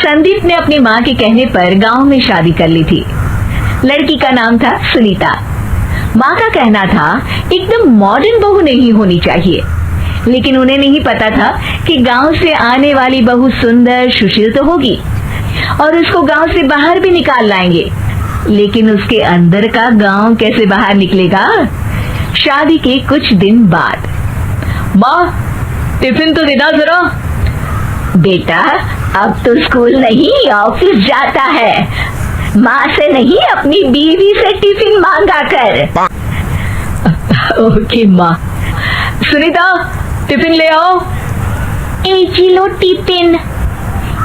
संदीप ने अपनी माँ के कहने पर गांव में शादी कर ली थी। लड़की का नाम था सुनीता। माँ का कहना था एकदम मॉडर्न बहू नहीं होनी चाहिए, लेकिन उन्हें नहीं पता था कि गांव से आने वाली बहू सुंदर सुशील तो होगी और उसको गांव से बाहर भी निकाल लाएंगे, लेकिन उसके अंदर का गांव कैसे बाहर निकलेगा। शादी के कुछ दिन बाद, माँ टिफिन तो देना जरा। बेटा अब तो स्कूल नहीं ऑफिस जाता है, माँ से नहीं अपनी बीवी से टिफिन मांगा कर। ओके माँ। सुनीता टिफिन ले आओ। एक किलो टिफिन,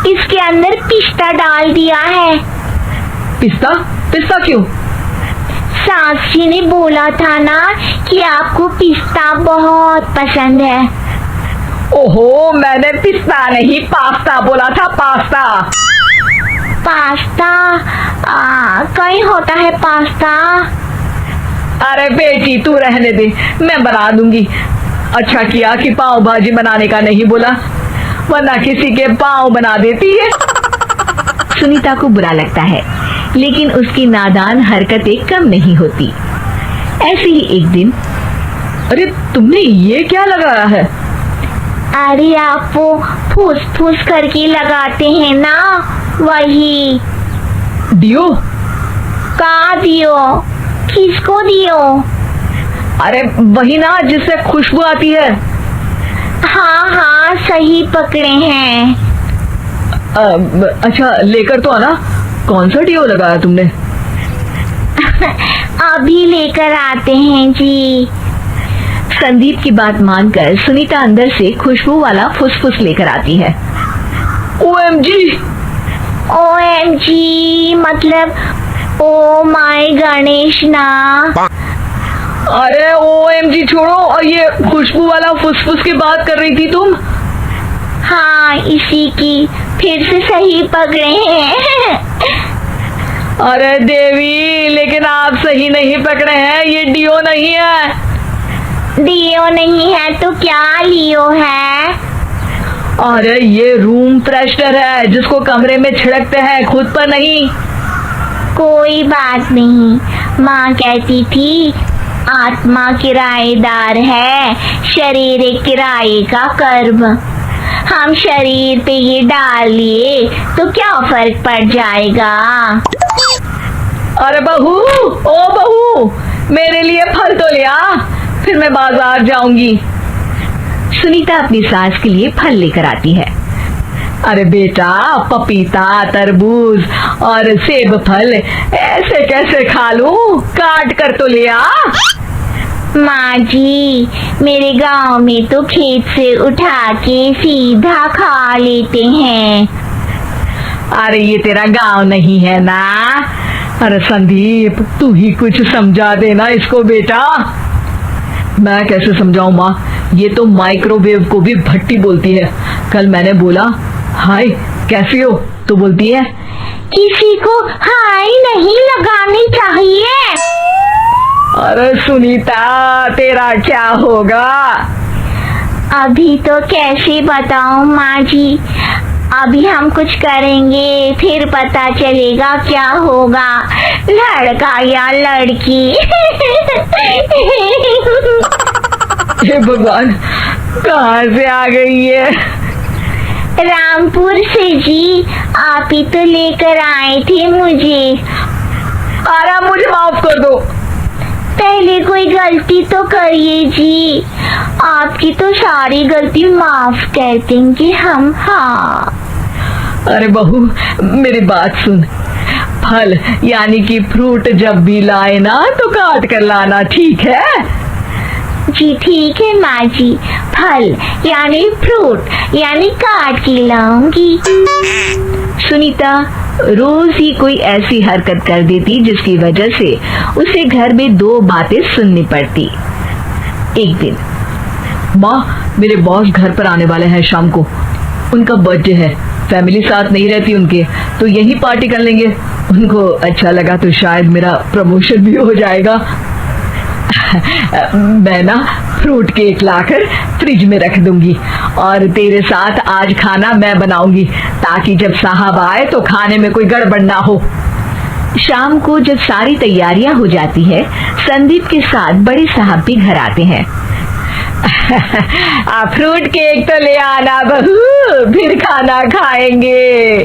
इसके अंदर पिस्ता डाल दिया है। पिस्ता? पिस्ता क्यों? सास जी ने बोला था ना कि आपको पिस्ता बहुत पसंद है। ओहो, मैंने पिस्ता नहीं पास्ता बोला था, पास्ता। पास्ता? कहीं होता है पास्ता? अरे बेटी तू रहने दे, मैं बना दूंगी। अच्छा किया कि पाव भाजी बनाने का नहीं बोला, वरना किसी के पाव बना देती है। सुनीता को बुरा लगता है, लेकिन उसकी नादान हरकतें कम नहीं होती। ऐसे ही एक दिन, अरे तुमने ये क्या लगाया है? अरे आप वो फूस फूस करके लगाते हैं ना, वही। डियो? का दियो? किसको दियो? अरे वही ना जिससे खुशबू आती है। हाँ हाँ सही पकड़े हैं। अच्छा लेकर तो आना। कौन सा डियो लगाया तुमने? अभी लेकर आते हैं जी। संदीप की बात मानकर सुनीता अंदर से खुशबू वाला फुसफुस लेकर आती है। OMG! OMG मतलब ओ माय गणेश ना। अरे OMG छोड़ो, और ये खुशबू वाला फुसफुस की बात कर रही थी तुम? हाँ इसी की, फिर से सही पकड़े हैं। अरे देवी, लेकिन आप सही नहीं पकड़े हैं, ये डियो नहीं है। डियो नहीं है तो क्या लियो है? अरे ये रूम फ्रेशनर है, जिसको कमरे में छिड़कते हैं, खुद पर नहीं। कोई बात नहीं, माँ कहती थी आत्मा किराएदार है, शरीर एक किराए का कर्म। हम शरीर पे ये डाल लिए तो क्या फर्क पड़ जाएगा। अरे बहू, ओ बहू, मेरे लिए फल तो लिया, फिर मैं बाजार जाऊंगी। सुनीता अपनी सास के लिए फल लेकर आती है। अरे बेटा, पपीता, तरबूज और सेब फल ऐसे कैसे खा लूं? काट कर तो लिया। माँ जी, मेरे गांव में तो खेत से उठा के सीधा खा लेते हैं। अरे ये तेरा गांव नहीं है ना। अरे संदीप, तू ही कुछ समझा देना इसको बेटा। मैं कैसे समझाऊं माँ, ये तो माइक्रोवेव को भी भट्टी बोलती है। कल मैंने बोला हाय कैसी हो, तो बोलती है किसी को हाय नहीं लगानी चाहिए। अरे सुनीता, तेरा क्या होगा? अभी तो कैसे बताऊं माँ जी, अभी हम कुछ करेंगे फिर पता चलेगा क्या होगा, लड़का या लड़की। हे भगवान, कहाँ से आ गई है? रामपुर से जी, आप ही तो लेकर आए थे मुझे। अरे मुझे माफ कर दो। पहले कोई गलती तो करिए जी, आपकी तो सारी गलती माफ कर देंगे हम। हाँ अरे बहू, मेरी बात सुन। फल यानी कि फ्रूट जब भी लाए ना तो काट कर लाना, ठीक है? जी ठीक है माँ जी, फल यानी फ्रूट यानी काट के लाऊंगी। सुनीता रोज ही कोई ऐसी हरकत कर देती जिसकी वजह से उसे घर में दो बातें सुननी पड़ती। एक दिन, माँ मेरे बॉस घर पर आने वाले हैं शाम को, उनका बर्थडे है, फैमिली साथ नहीं रहती उनके, तो यही पार्टी कर लेंगे। उनको अच्छा लगा तो शायद मेरा प्रमोशन भी हो जाएगा। मैं ना फ्रूट केक लाकर फ्रिज में रख दूंगी और तेरे साथ आज खाना मैं बनाऊंगी ताकि जब साहब आए तो खाने में कोई गड़बड़ ना हो। शाम को जब सारी तैयारियां हो जाती है, संदीप के साथ बड़े साहब भी घर आते हैं। फ्रूट केक तो ले आना बहू, फिर खाना खाएंगे।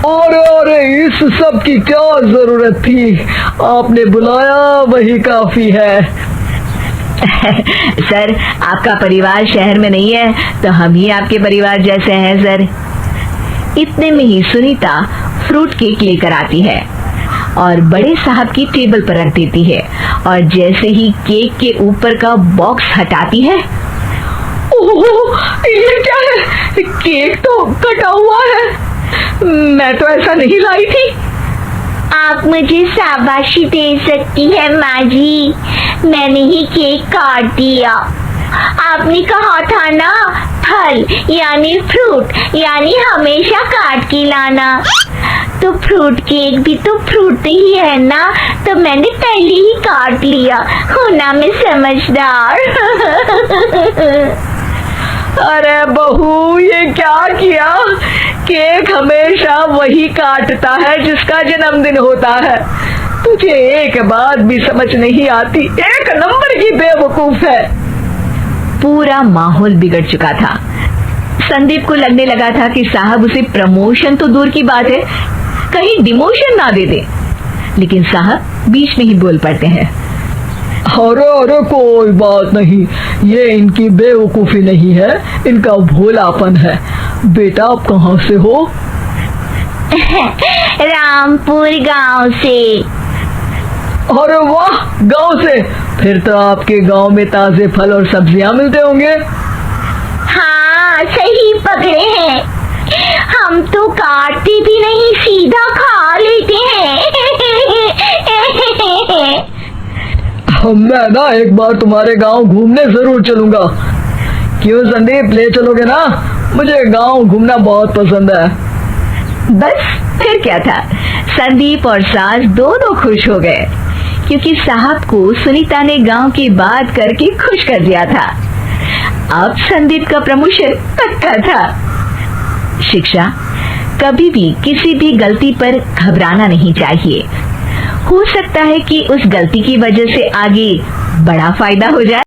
अरे इस सब की क्या जरूरत थी, आपने बुलाया वही काफी है। सर, आपका परिवार शहर में नहीं है तो हम ही आपके परिवार जैसे हैं सर। इतने में ही सुनीता फ्रूट केक लेकर आती है और बड़े साहब की टेबल पर रख देती है और जैसे ही केक के ऊपर का बॉक्स हटाती है, ओह, ये क्या है? केक तो कटा हुआ है, मैं तो ऐसा नहीं लाई थी। आप मुझे शाबाशी दे सकती है माँ जी, मैंने ही केक काट दिया। आपने कहा था ना, फल यानी फ्रूट यानी हमेशा काट के लाना, तो फ्रूट केक भी तो फ्रूट ही है ना, तो मैंने पहले ही काट लिया। होना मैं समझदार। अरे बहू, ये क्या किया? केक हमेशा वही काटता है जिसका जन्मदिन होता है। तुझे एक बात भी समझ नहीं आती, एक नंबर की बेवकूफ है। पूरा माहौल बिगड़ चुका था। संदीप को लगने लगा था कि साहब उसे प्रमोशन तो दूर की बात है, कहीं डिमोशन ना दे दे। लेकिन साहब बीच में ही बोल पड़ते हैं। अरे कोई बात नहीं, ये इनकी बेवकूफी नहीं है, इनका भोलापन है। बेटा आप कहाँ से हो? रामपुर गांव से। अरे वाह, गांव से? फिर तो आपके गांव में ताजे फल और सब्जियां मिलते होंगे। हाँ, सही पकड़े हैं। हम तो काटते भी नहीं, सीधा खा लेते हैं। मैं ना एक बार तुम्हारे गांव घूमने जरूर चलूंगा। क्यों संदीप, ले चलोगे ना? मुझे गांव घूमना बहुत पसंद है। बस फिर क्या था, संदीप और सास दोनों खुश हो गए क्योंकि साहब को सुनीता ने गांव की बात करके खुश कर दिया था। अब संदीप का प्रमोशन पक्का था। शिक्षा, कभी भी किसी भी गलती पर घबराना नहीं चाहिए। हो सकता है कि उस गलती की वजह से आगे बड़ा फायदा हो जाए।